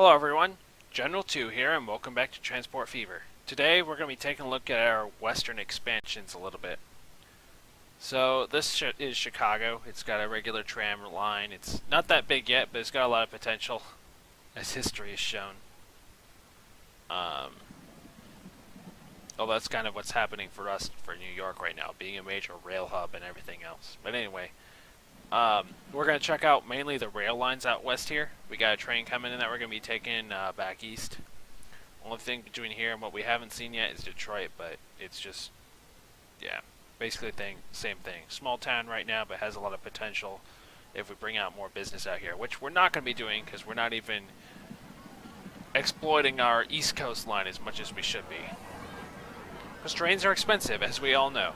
Hello everyone, General 2 here and welcome back to Transport Fever. Today we're going to be taking a look at our western expansions a little bit. So this is Chicago. It's got a regular tram line. It's not that big yet, but it's got a lot of potential, as history has shown. Although that's kind of what's happening for us for New York right now, being a major rail hub and everything else. But anyway, we're going to check out mainly the rail lines out west here. We got a train coming in that we're going to be taking back east. Only thing between here and what we haven't seen yet is Detroit, but it's just, yeah, basically same thing. Small town right now, but has a lot of potential if we bring out more business out here, which we're not going to be doing because we're not even exploiting our East Coast line as much as we should be. Because trains are expensive, as we all know.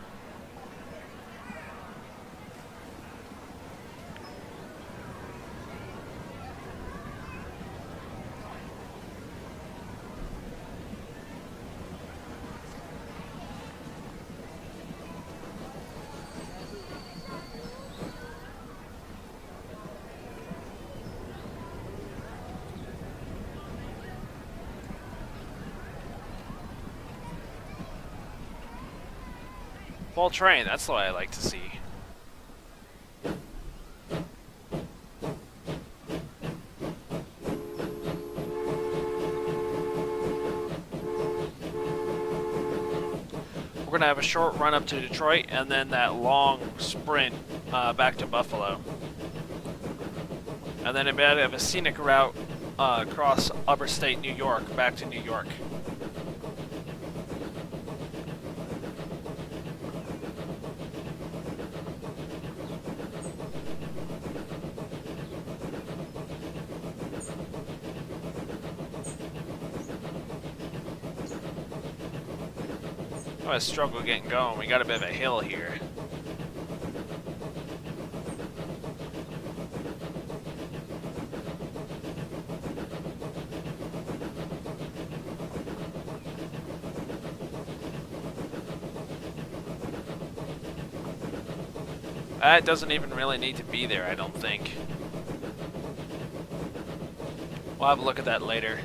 Full train, that's what I like to see. We're going to have a short run up to Detroit and then that long sprint back to Buffalo. And then a bit of a scenic route across upper state New York back to New York. I'm gonna struggle getting going. We got a bit of a hill here. That doesn't even really need to be there, I don't think. We'll have a look at that later.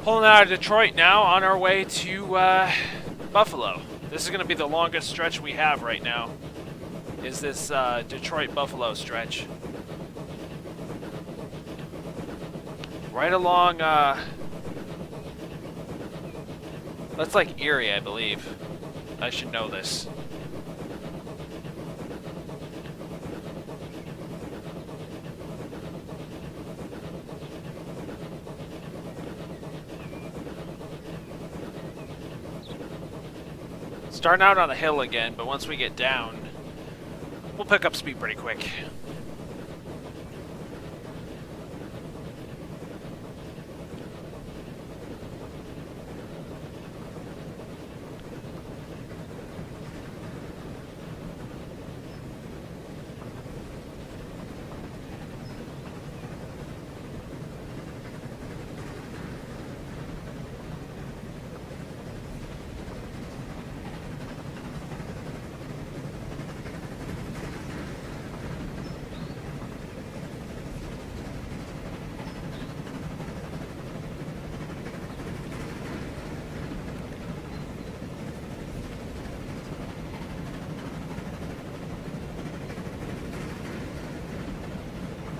Pulling out of Detroit now, on our way to Buffalo. This is going to be the longest stretch we have right now, is this Detroit-Buffalo stretch. Right along, that's like Erie, I believe. I should know this. Starting out on the hill again, but once we get down, we'll pick up speed pretty quick.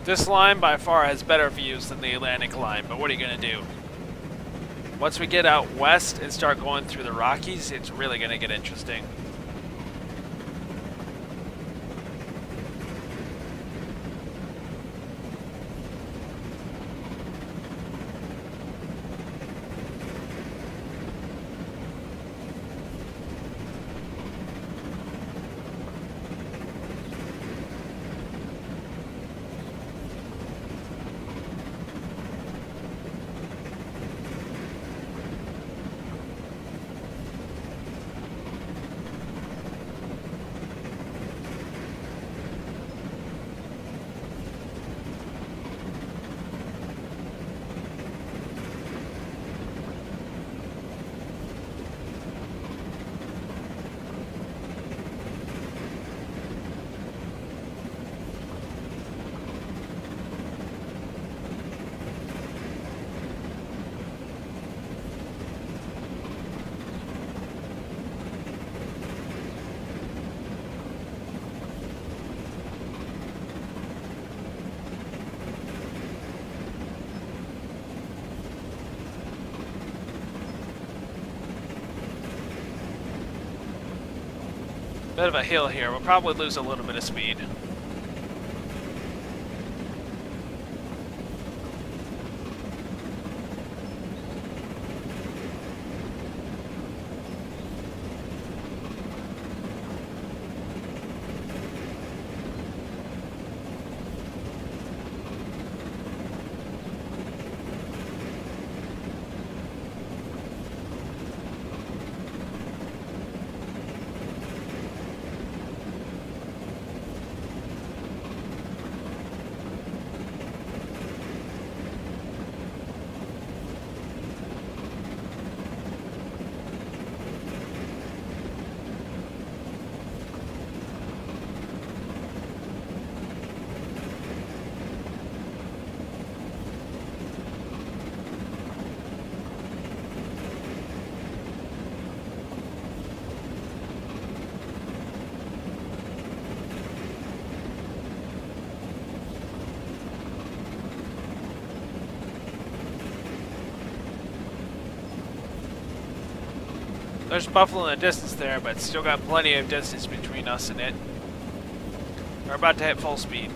This line by far has better views than the Atlantic line, but what are you going to do? Once we get out west and start going through the Rockies, it's really going to get interesting. Bit of a hill here. We'll probably lose a little bit of speed. There's Buffalo in the distance there, but still got plenty of distance between us and it. We're about to hit full speed.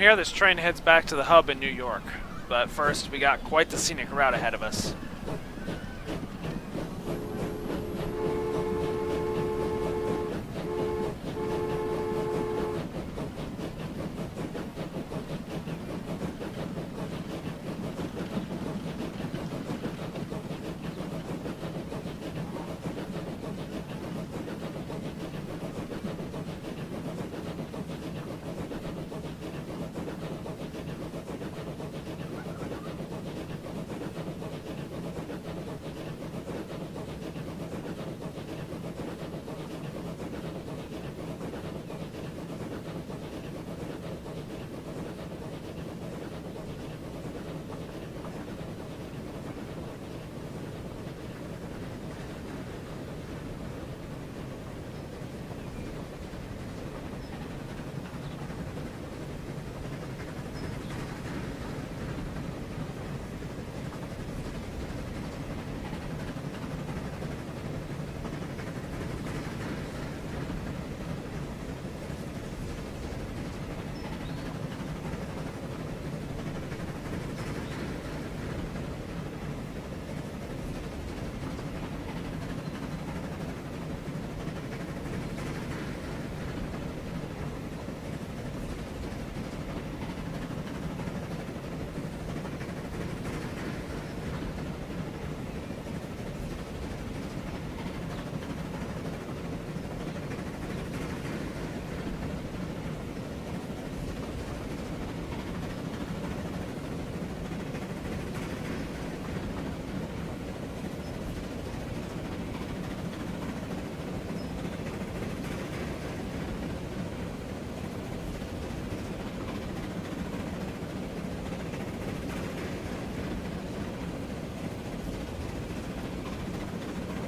here, this train heads back to the hub in New York. But first, we got quite the scenic route ahead of us.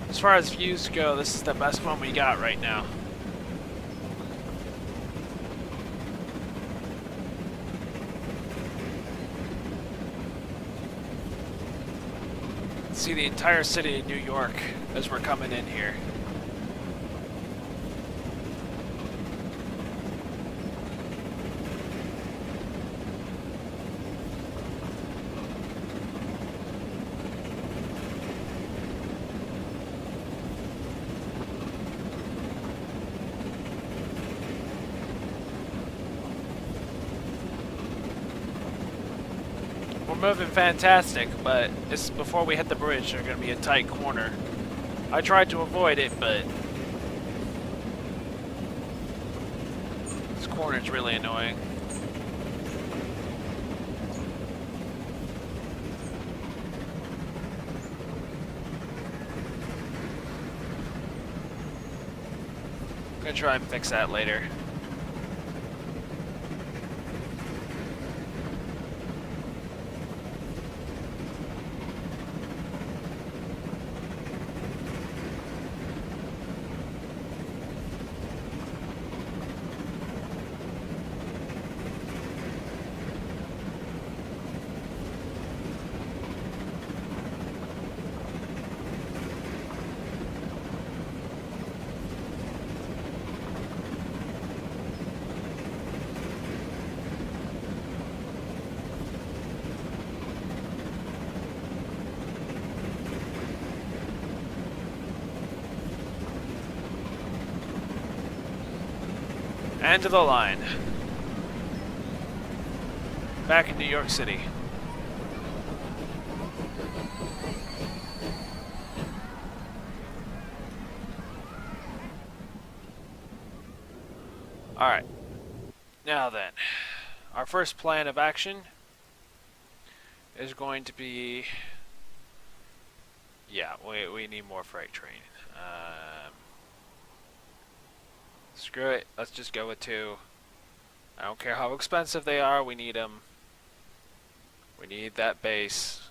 As far as views go, this is the best one we got right now. See the entire city of New York as we're coming in here. We're moving fantastic, but it's before we hit the bridge. There's going to be a tight corner. I tried to avoid it, but this corner's really annoying. I'm going to try and fix that later. End of the line. Back in New York City. Alright. Now then, our first plan of action is going to be... Yeah, we need more freight train. Screw it, let's just go with 2. I don't care how expensive they are, we need them. We need that base.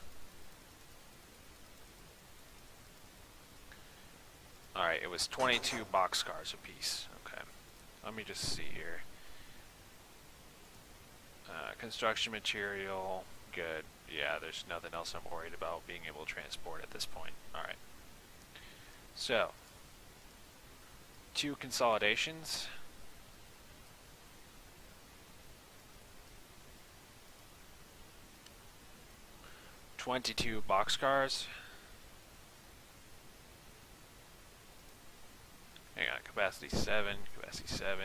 Alright, it was 22 boxcars apiece. Okay, let me just see here. Construction material, good. Yeah, there's nothing else I'm worried about being able to transport at this point. Alright. So, 2 consolidations. 22 boxcars. Hang on, capacity 7, capacity 7.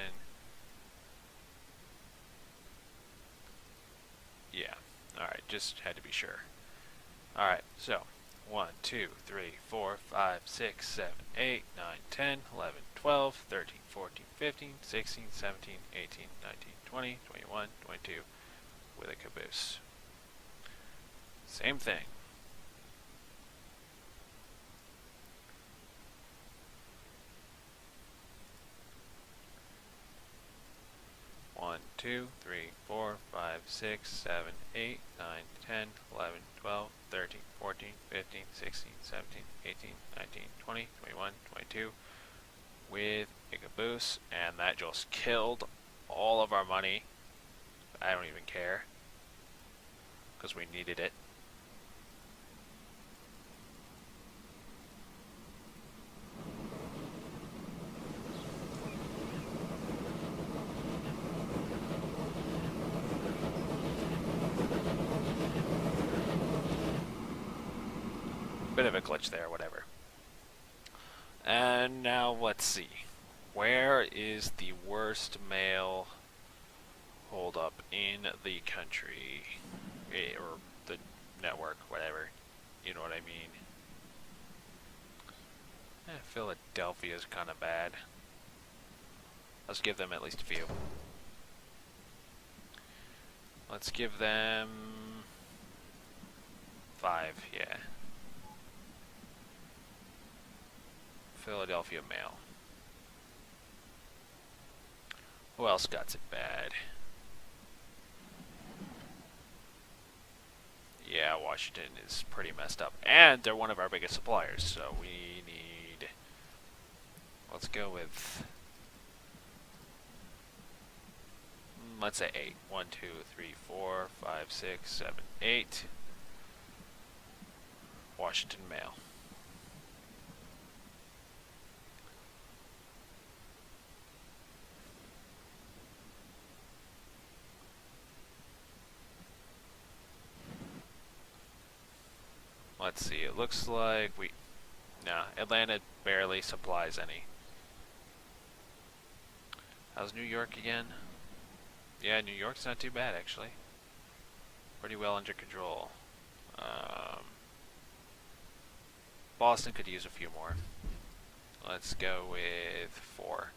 Yeah, alright, just had to be sure. Alright, so 1, 2, 3, 4, 5, 6, 7, 8, 9, 10, 11, 12, 13, 14, 15, 16, 17, 18, 19, 20, 21, 22 with a caboose. Same thing. One, 2, 3, 4, 5, 6, 7, 8, 9, 10, 11, 12, 13, 14, 15, 16, 17, 18, 19, 20, 21, 22 with a caboose, and that just killed all of our money. I don't even care because we needed it. Bit of a glitch there, whatever. And now let's see. Where is the worst mail holdup in the country? Or the network, whatever. You know what I mean. Philadelphia's kind of bad. Let's give them at least a few. Let's give them 5, yeah. Philadelphia mail. Who else got it bad? Yeah, Washington is pretty messed up. And they're one of our biggest suppliers, so we need... Let's go with... Let's say 8. 1, 2, 3, 4, 5, 6, 7, 8. Washington mail. Let's see, it looks like nah, Atlanta barely supplies any. How's New York again? Yeah, New York's not too bad, actually. Pretty well under control. Boston could use a few more. Let's go with 4.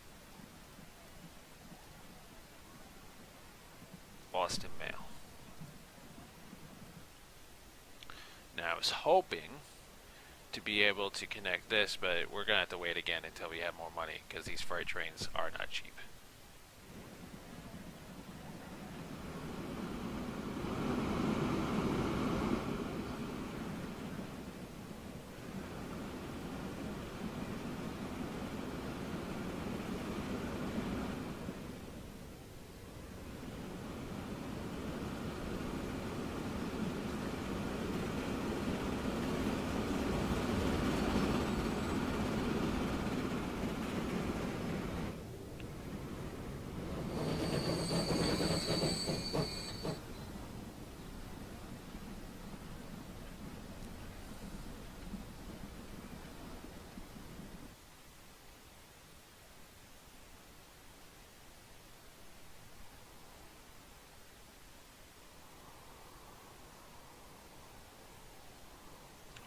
Boston mail. Now, I was hoping to be able to connect this, but we're going to have to wait again until we have more money, because these freight trains are not cheap.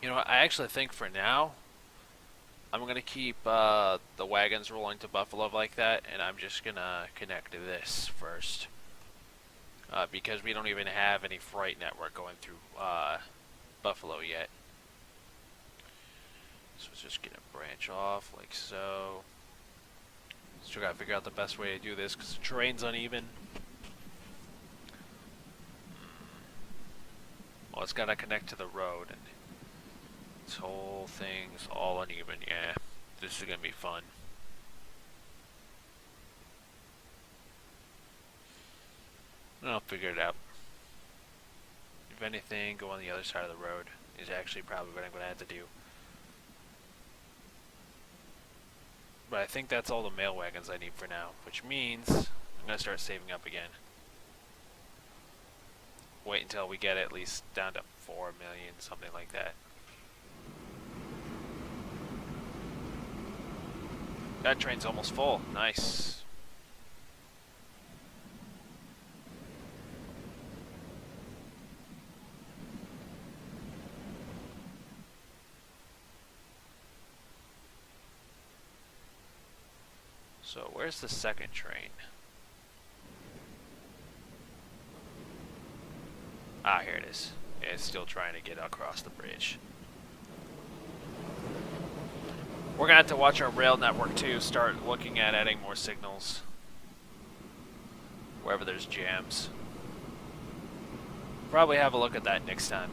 You know what, I actually think for now, I'm going to keep the wagons rolling to Buffalo like that, and I'm just going to connect to this first. Because we don't even have any freight network going through Buffalo yet. So let's just get a branch off like so. Still got to figure out the best way to do this because the terrain's uneven. Well, it's got to connect to the road, and this whole thing's all uneven. Yeah, this is going to be fun. I'll figure it out. If anything, go on the other side of the road is actually probably what I'm going to have to do. But I think that's all the mail wagons I need for now, which means I'm going to start saving up again. wait until we get at least down to 4 million, something like that. That train's almost full. Nice. So where's the second train? Ah, here it is. It's still trying to get across the bridge. We're gonna have to watch our rail network too, start looking at adding more signals wherever there's jams. Probably have a look at that next time.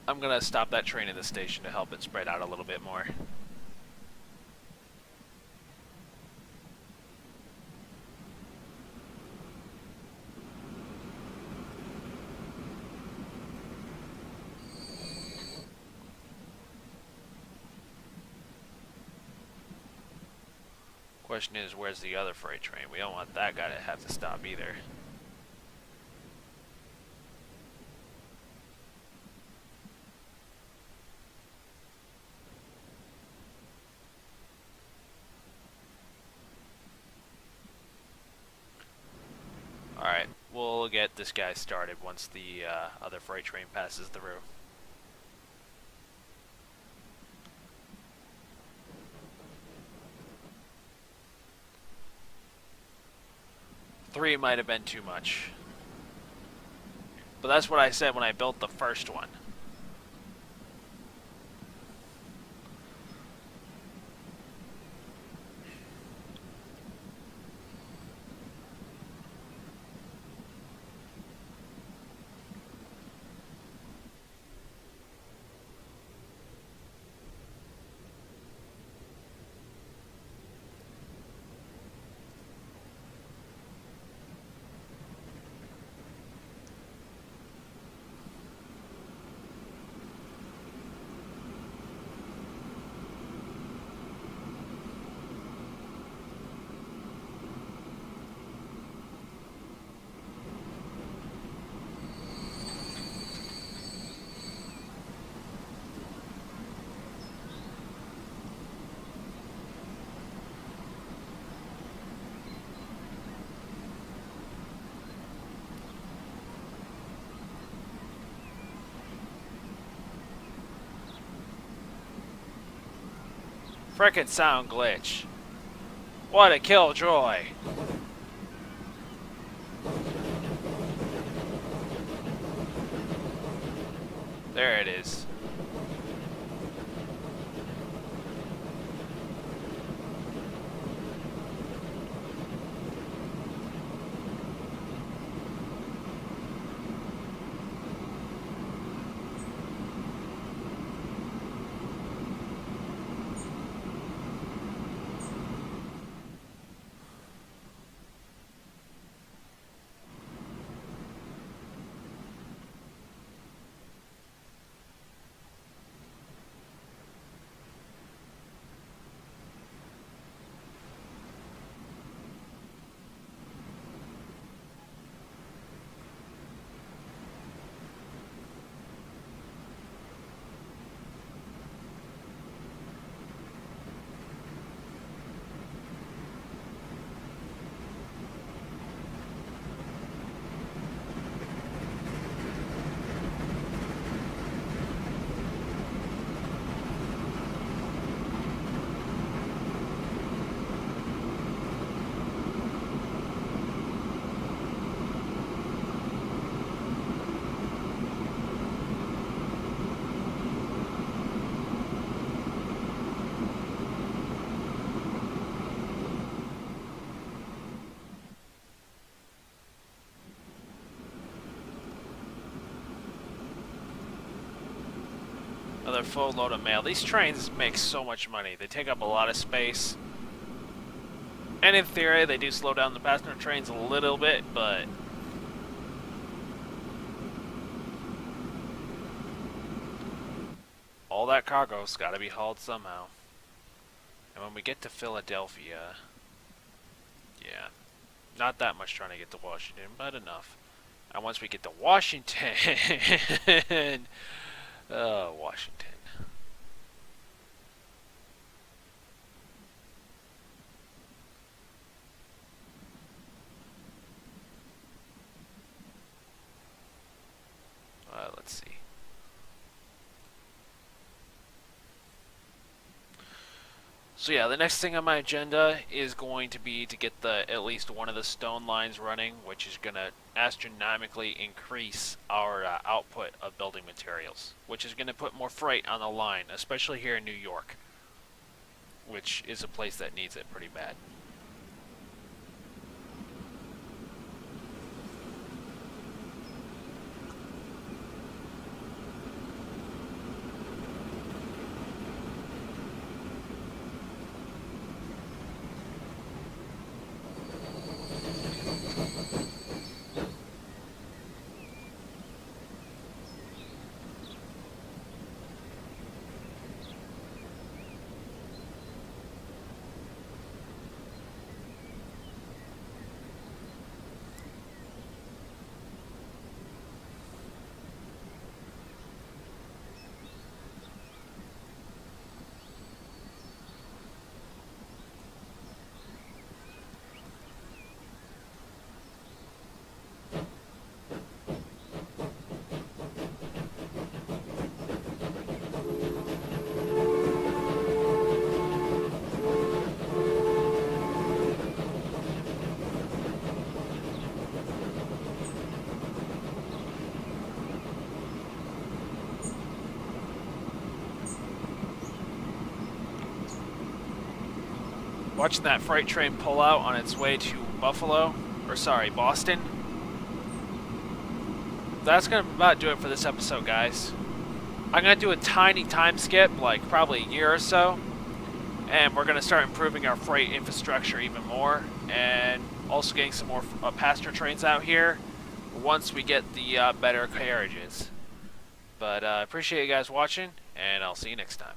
I'm gonna stop that train in the station to help it spread out a little bit more. Question is, where's the other freight train? We don't want that guy to have to stop either. Alright, we'll get this guy started once the other freight train passes through. Three might have been too much. But that's what I said when I built the first one. Frickin' sound glitch. What a killjoy. There it is. Another full load of mail. These trains make so much money. They take up a lot of space. And in theory, they do slow down the passenger trains a little bit, but all that cargo's got to be hauled somehow. And when we get to Philadelphia, yeah, not that much trying to get to Washington, but enough. And once we get to Washington, Washington. Let's see. So yeah, the next thing on my agenda is going to be to get at least one of the stone lines running, which is going to astronomically increase our output of building materials, which is going to put more freight on the line, especially here in New York, which is a place that needs it pretty bad. Watching that freight train pull out on its way to Boston. That's going to about do it for this episode, guys. I'm going to do a tiny time skip, like probably a year or so, and we're going to start improving our freight infrastructure even more, and also getting some more passenger trains out here once we get the better carriages. But I appreciate you guys watching, and I'll see you next time.